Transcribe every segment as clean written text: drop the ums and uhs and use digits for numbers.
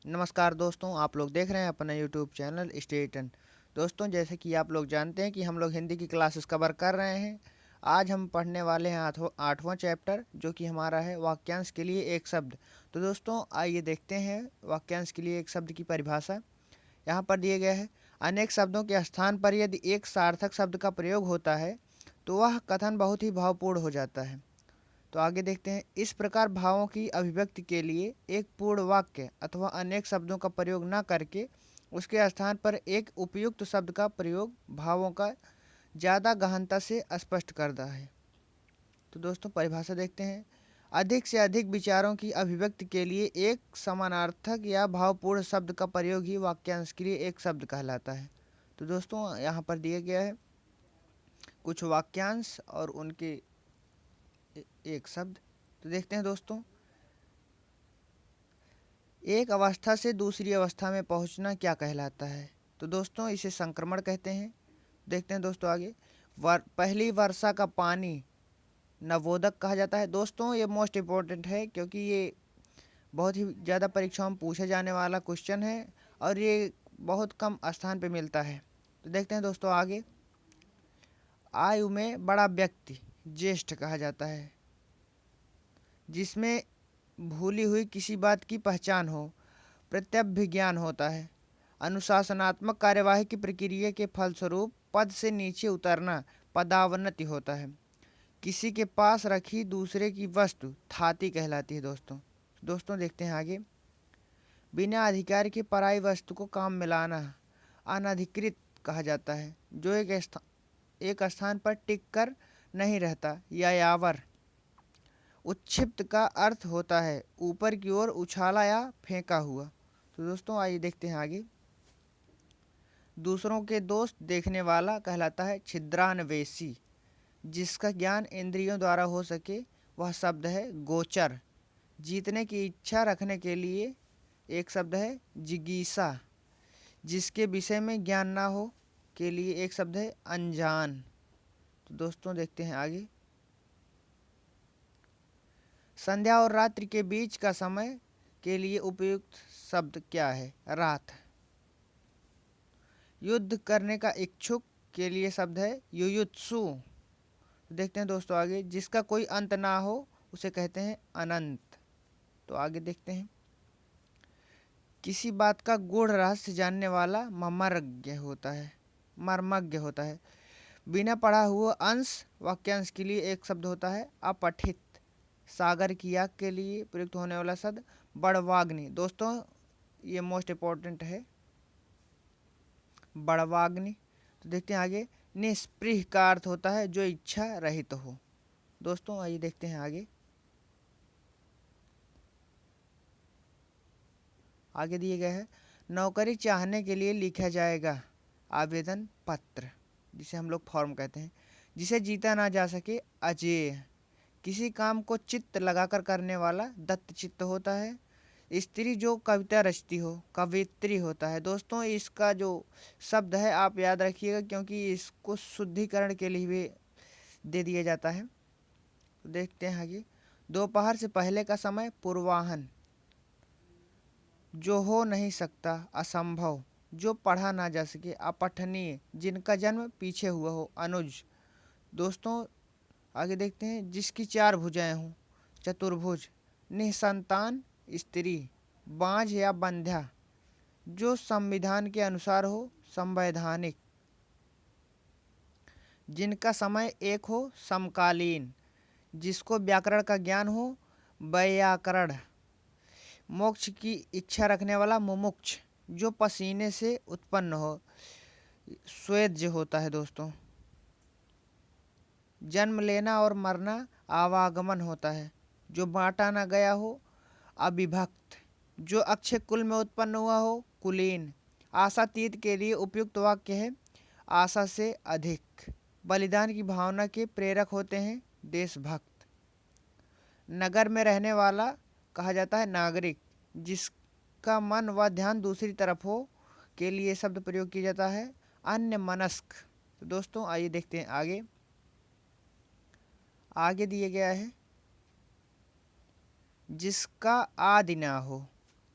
नमस्कार दोस्तों, आप लोग देख रहे हैं अपना यूट्यूब चैनल स्टेटन। दोस्तों, जैसे कि आप लोग जानते हैं कि हम लोग हिंदी की क्लासेस कवर कर रहे हैं। आज हम पढ़ने वाले हैं आठवां चैप्टर, जो कि हमारा है वाक्यांश के लिए एक शब्द। तो दोस्तों, आइए देखते हैं वाक्यांश के लिए एक शब्द की परिभाषा। यहाँ पर दिए गए हैं, अनेक शब्दों के स्थान पर यदि एक सार्थक शब्द का प्रयोग होता है तो वह कथन बहुत ही भावपूर्ण हो जाता है। तो आगे देखते हैं, इस प्रकार भावों की अभिव्यक्ति के लिए एक पूर्ण वाक्य अथवा अनेक शब्दों का प्रयोग न करके उसके स्थान पर एक उपयुक्त शब्द का प्रयोग भावों का ज़्यादा गहनता से स्पष्ट करता है। तो दोस्तों, परिभाषा देखते हैं, अधिक से अधिक विचारों की अभिव्यक्ति के लिए एक समानार्थक या भावपूर्ण शब्द का प्रयोग ही वाक्यांश के लिए एक शब्द कहलाता है। तो दोस्तों, यहाँ पर दिया गया है कुछ वाक्यांश और उनके एक शब्द। तो देखते हैं दोस्तों, एक अवस्था से दूसरी अवस्था में पहुंचना क्या कहलाता है? तो दोस्तों, इसे संक्रमण कहते हैं। देखते हैं दोस्तों आगे, पहली वर्षा का पानी नवोदक कहा जाता है। दोस्तों, ये मोस्ट इम्पोर्टेंट है क्योंकि ये बहुत ही ज़्यादा परीक्षाओं में पूछे जाने वाला क्वेश्चन है और ये बहुत कम स्थान पे मिलता है। तो देखते हैं दोस्तों आगे, आयु में बड़ा व्यक्ति ज्येष्ठ कहा जाता है, जिसमें भूली हुई किसी बात की पहचान हो, प्रत्यभिज्ञान होता है। अनुशासनात्मक कार्यवाही की प्रक्रिया के फलस्वरूप पद से नीचे उतरना पदावनति होता है। किसी के पास रखी दूसरे की वस्तु थाती कहलाती है। दोस्तों देखते हैं आगे, बिना अधिकार के पराई वस्तु को काम में लाना अनधिकृत कहा जाता है, जो एक स्थान पर टिक कर नहीं रहता। या यावर उच्छिप्त का अर्थ होता है ऊपर की ओर उछाला या फेंका हुआ। तो दोस्तों, आइए देखते हैं आगे, दूसरों के दोष देखने वाला कहलाता है छिद्रान्वेषी। जिसका ज्ञान इंद्रियों द्वारा हो सके वह शब्द है गोचर। जीतने की इच्छा रखने के लिए एक शब्द है जिगीसा। जिसके विषय में ज्ञान ना हो के लिए एक शब्द है अनजान। तो दोस्तों देखते हैं आगे, संध्या और रात्रि के बीच का समय के लिए उपयुक्त शब्द क्या है? रात। युद्ध करने का इच्छुक के लिए शब्द है युयुत्सु। देखते हैं दोस्तों आगे, जिसका कोई अंत ना हो उसे कहते हैं अनंत। तो आगे देखते हैं, किसी बात का गूढ़ रहस्य जानने वाला मर्मज्ञ होता है। बिना पढ़ा हुआ अंश वाक्यांश के लिए एक शब्द होता है अपठित। सागर की आग के लिए प्रयुक्त होने वाला शब्द बड़वाग्नि। दोस्तों, ये मोस्ट इम्पोर्टेंट है, बड़वाग्नि। तो देखते हैं आगे, निष्पृह का अर्थ होता है जो इच्छा रहित हो। दोस्तों, आइए देखते हैं आगे, आगे दिए गए हैं, नौकरी चाहने के लिए लिखा जाएगा आवेदन पत्र, जिसे हम लोग फॉर्म कहते हैं। जिसे जीता ना जा सके अजेय। किसी काम को चित्त लगाकर करने वाला दत्तचित्त होता है। स्त्री जो कविता रचती हो कवित्री होता है। दोस्तों, इसका जो शब्द है आप याद रखिएगा क्योंकि इसको शुद्धिकरण के लिए भी दे दिया जाता है। तो देखते हैं आगे, दोपहर से पहले का समय पूर्वाहन। जो हो नहीं सकता असंभव। जो पढ़ा ना जा सके अपठनीय। जिनका जन्म पीछे हुआ हो अनुज। दोस्तों, आगे देखते हैं, जिसकी चार भुजाएं हों चतुर्भुज। निसंतान स्त्री। बांझ या बंध्या। जो संविधान के अनुसार हो संवैधानिक। जिनका समय एक हो समकालीन। जिसको व्याकरण का ज्ञान हो वैयाकरण। मोक्ष की इच्छा रखने वाला मुमुक्ष। जो पसीने से उत्पन्न हो स्वेदज होता है। दोस्तों, जन्म लेना और मरना आवागमन होता है। जो बांटा ना गया हो अविभक्त। जो अक्षय कुल में उत्पन्न हुआ हो कुलीन। आशातीत के लिए उपयुक्त वाक्य है आशा से अधिक। बलिदान की भावना के प्रेरक होते हैं देशभक्त। नगर में रहने वाला कहा जाता है नागरिक। जिसका मन व ध्यान दूसरी तरफ हो के लिए शब्द प्रयोग किया जाता है अन्य मनस्क। तो दोस्तों, आइए देखते हैं आगे, आगे दिए गया है, जिसका आदि ना हो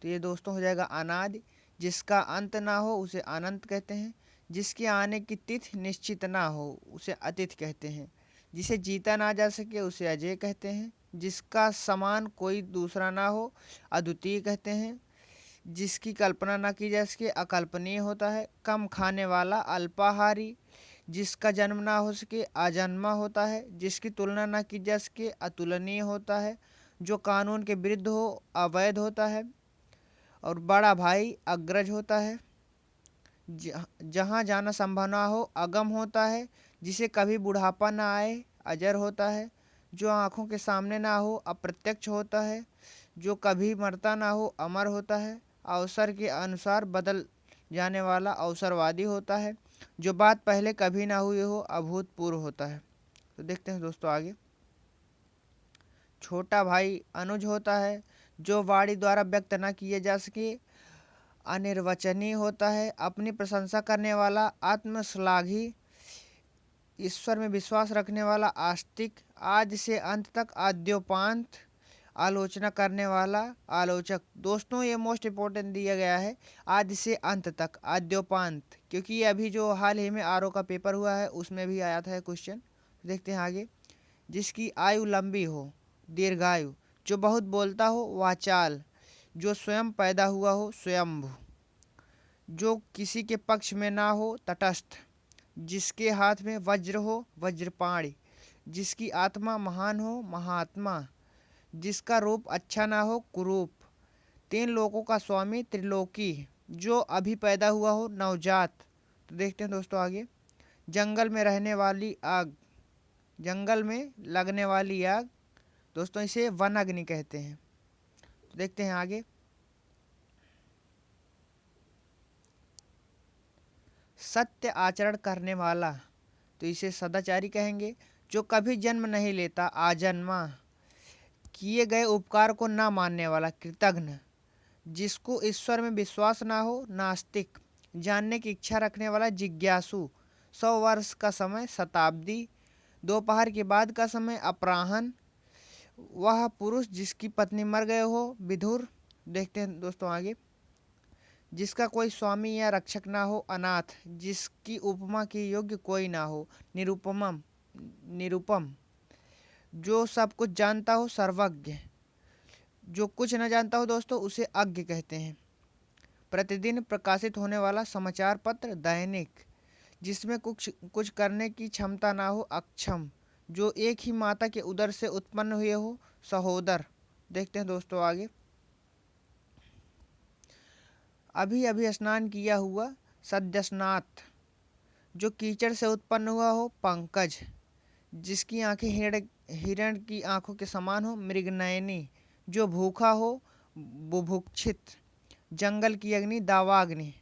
तो ये दोस्तों हो जाएगा अनादि। जिसका अंत ना हो उसे अनंत कहते हैं। जिसके आने की तिथि निश्चित ना हो उसे अतिथि कहते हैं। जिसे जीता ना जा सके उसे अजेय कहते हैं। जिसका समान कोई दूसरा ना हो अद्वितीय कहते हैं। जिसकी कल्पना ना की जा सके अकल्पनीय होता है। कम खाने वाला अल्पाहारी। जिसका जन्म ना हो सके अजन्मा होता है। जिसकी तुलना ना की जा सके अतुलनीय होता है। जो कानून के विरुद्ध हो अवैध होता है। और बड़ा भाई अग्रज होता है। जहाँ जाना संभव ना हो अगम होता है। जिसे कभी बुढ़ापा ना आए अजर होता है। जो आँखों के सामने ना हो अप्रत्यक्ष होता है। जो कभी मरता ना हो अमर होता है। अवसर के अनुसार बदल जाने वाला अवसरवादी होता है। जो बात पहले कभी ना हुई हो अभूतपूर्व होता है। तो देखते हैं दोस्तों आगे। छोटा भाई अनुज होता है। जो वाणी द्वारा व्यक्त न किए जा सके अनिर्वचनीय होता है। अपनी प्रशंसा करने वाला आत्मश्लाघी। ईश्वर में विश्वास रखने वाला आस्तिक। आदि से अंत तक आद्योपांत आलोचना करने वाला आलोचक। दोस्तों ये मोस्ट इम्पोर्टेंट दिया गया है आदि से अंत तक आद्योपांत, क्योंकि ये अभी जो हाल ही में आरओ का पेपर हुआ है उसमें भी आया था क्वेश्चन। देखते हैं आगे। जिसकी आयु लंबी हो दीर्घायु। जो बहुत बोलता हो वाचाल। जो स्वयं पैदा हुआ हो स्वयंभू। जो किसी के पक्ष में ना हो तटस्थ। जिसके हाथ में वज्र हो वज्रपाणी। जिसकी आत्मा महान हो महात्मा। जिसका रूप अच्छा ना हो कुरूप। तीन लोकों का स्वामी त्रिलोकी। जो अभी पैदा हुआ हो नवजात। तो देखते हैं दोस्तों आगे। जंगल में रहने वाली आग। जंगल में लगने वाली आग दोस्तों इसे वन अग्नि कहते हैं। तो देखते हैं आगे। सत्य आचरण करने वाला तो इसे सदाचारी कहेंगे। जो कभी जन्म नहीं लेता आजन्मा। किए गए उपकार को ना मानने वाला कृतघ्न। जिसको ईश्वर में विश्वास ना हो नास्तिक। जानने की इच्छा रखने वाला जिज्ञासु। 100 वर्ष का समय शताब्दी। दोपहर के बाद का समय अपराह्न। वह पुरुष जिसकी पत्नी मर गए हो विधुर। देखते हैं दोस्तों आगे। जिसका कोई स्वामी या रक्षक ना हो अनाथ। जिसकी उपमा के योग्य कोई ना हो निरुपमम निरुपम। जो सब कुछ जानता हो सर्वज्ञ। जो कुछ न जानता हो दोस्तों उसे अज्ञ कहते हैं। प्रतिदिन प्रकाशित होने वाला समाचार पत्र दैनिक। जिसमें कुछ कुछ करने की क्षमता ना हो अक्षम। जो एक ही माता के उदर से उत्पन्न हुए हो सहोदर। देखते हैं दोस्तों आगे। अभी अभी स्नान किया हुआ सद्यस्नात। जो कीचड़ से उत्पन्न हुआ हो पंकज। जिसकी आंखें हिरण की आंखों के समान हो मृगनयनी। जो भूखा हो बुभुक्षित। जंगल की अग्नि दावाग्नि।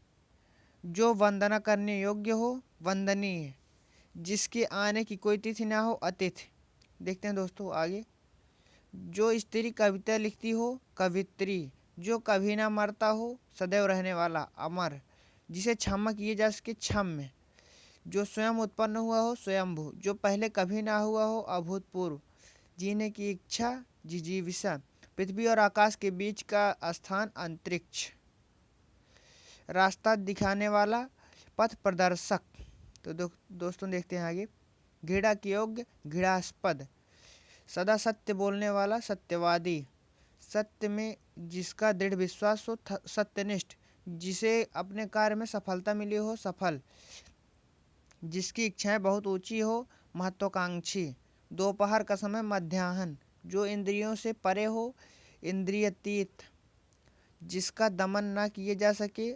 जो वंदना करने योग्य हो वंदनीय। जिसके आने की कोई तिथि ना हो अतिथि। देखते हैं दोस्तों आगे। जो स्त्री कविता लिखती हो कवित्री। जो कभी ना मरता हो सदैव रहने वाला अमर। जिसे क्षमा किए जा सके क्षम्य। जो स्वयं उत्पन्न हुआ हो स्वयंभू। जो पहले कभी ना हुआ हो अभूतपूर्व। जीने की इच्छा जिजीविषा। पृथ्वी और आकाश के बीच का स्थान अंतरिक्ष। रास्ता दिखाने वाला पथ प्रदर्शक। तो दोस्तों देखते हैं आगे। घृणा के योग्य घृणास्पद। सदा सत्य बोलने वाला सत्यवादी। सत्य में जिसका दृढ़ विश्वास हो सत्यनिष्ठ। जिसे अपने कार्य में सफलता मिली हो सफल। जिसकी इच्छाएं बहुत ऊंची हो महत्वाकांक्षी। दोपहर का समय मध्याह्न। जो इंद्रियों से परे हो इंद्रियतीत। जिसका दमन ना किए जा सके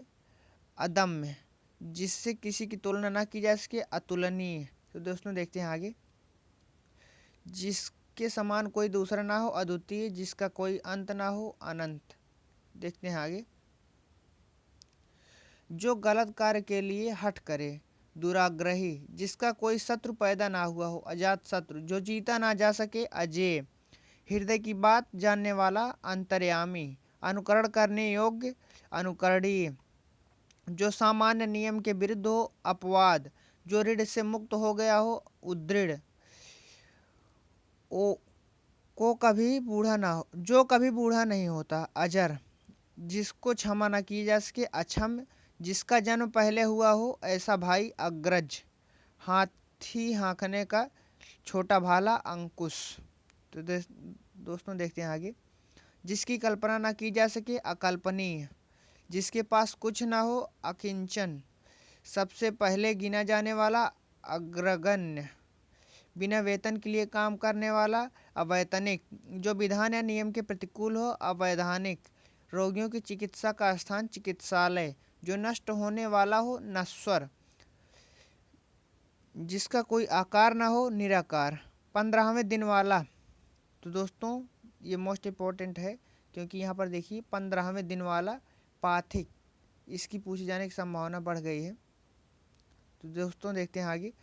अदम्य। जिससे किसी की तुलना ना की जा सके अतुलनीय। तो दोस्तों देखते हैं आगे। जिसके समान कोई दूसरा ना हो अद्वितीय। जिसका कोई अंत ना हो अनंत। देखते हैं आगे। जो गलत कार्य के लिए हठ करे दुराग्रही। जिसका कोई शत्रु पैदा ना हुआ हो अजात शत्रु। जो जीता ना जा सके अजेय। हृदय की बात जानने वाला अंतर्यामी। अनुकरण करने योग्य अनुकरणीय। जो सामान्य नियम के विरुद्ध हो अपवाद। जो ऋण से मुक्त हो गया हो उदृढ़। को कभी बूढ़ा ना हो जो कभी बूढ़ा नहीं होता अजर। जिसको क्षमा न की जा सके अक्षम, जिसका जन्म पहले हुआ हो ऐसा भाई अग्रज, हाथी हाँकने का छोटा भाला अंकुश। तो दोस्तों देखते हैं आगे। जिसकी कल्पना न की जा सके अकल्पनीय, जिसके पास कुछ न हो अकिंचन, सबसे पहले गिना जाने वाला अग्रगण्य, बिना वेतन के लिए काम करने वाला अवैतनिक, जो विधान या नियम के प्रतिकूल हो अवैधानिक, रोगियों की चिकित्सा का स्थान चिकित्सालय, जो नष्ट होने वाला हो नश्वर, जिसका कोई आकार ना हो निराकार। 15वें दिन वाला। तो दोस्तों ये मोस्ट इम्पोर्टेंट है, क्योंकि यहाँ पर देखिए 15वें दिन वाला पाथिक, इसकी पूछे जाने की संभावना बढ़ गई है। तो दोस्तों देखते हैं आगे।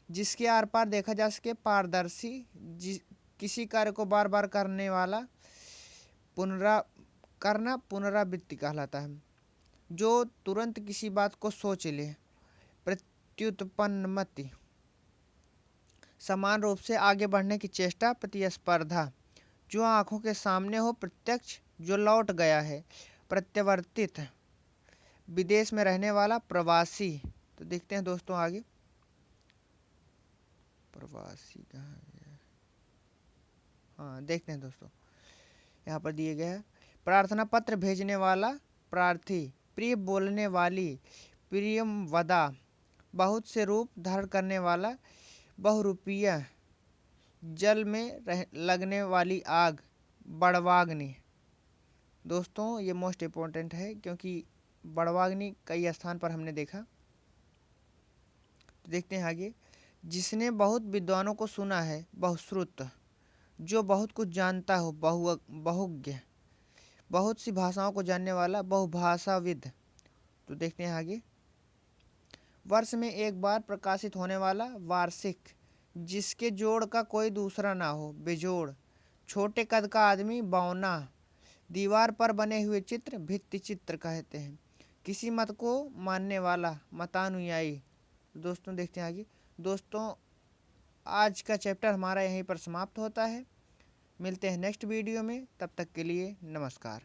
जिसके आर पार देखा जा सके पारदर्शी, किसी कार्य को बार बार करने वाला पुनरावृत्ति कहलाता है, जो तुरंत किसी बात को सोच ले। प्रत्युत्पन्नमति, समान रूप से आगे बढ़ने की चेष्टा। प्रतिस्पर्धा, जो आंखों के सामने हो। प्रत्यक्ष, जो लौट गया है। प्रत्यावर्तित, विदेश में रहने वाला प्रवासी। तो देखते हैं दोस्तों आगे। प्रवासी कहाँ गया? हाँ देखते हैं दोस्तों, यहाँ पर दिए गए हैं। प्रार्थना पत्र भेजने वाला प्रार्थी। प्रिय बोलने वाली प्रियमवदा, बहुत से रूप धारण करने वाला बहुरूपिया, जल में लगने वाली आग बड़वाग्नि। दोस्तों ये मोस्ट इम्पोर्टेंट है, क्योंकि बड़वाग्नि कई स्थान पर हमने देखा। तो देखते हैं आगे। जिसने बहुत विद्वानों को सुना है बहुश्रुत, जो बहुत कुछ जानता हो बहुज्ञ, बहुत सी भाषाओं को जानने वाला बहुभाषाविद। तो देखते हैं आगे। वर्ष में एक बार प्रकाशित होने वाला वार्षिक, जिसके जोड़ का कोई दूसरा ना हो बेजोड़। छोटे कद का आदमी बौना, दीवार पर बने हुए चित्र भित्ति चित्र कहते हैं। किसी मत को मानने वाला मतानुयायी। दोस्तों देखते हैं आगे। दोस्तों आज का चैप्टर हमारा यहीं पर समाप्त होता है। मिलते हैं नेक्स्ट वीडियो में, तब तक के लिए नमस्कार।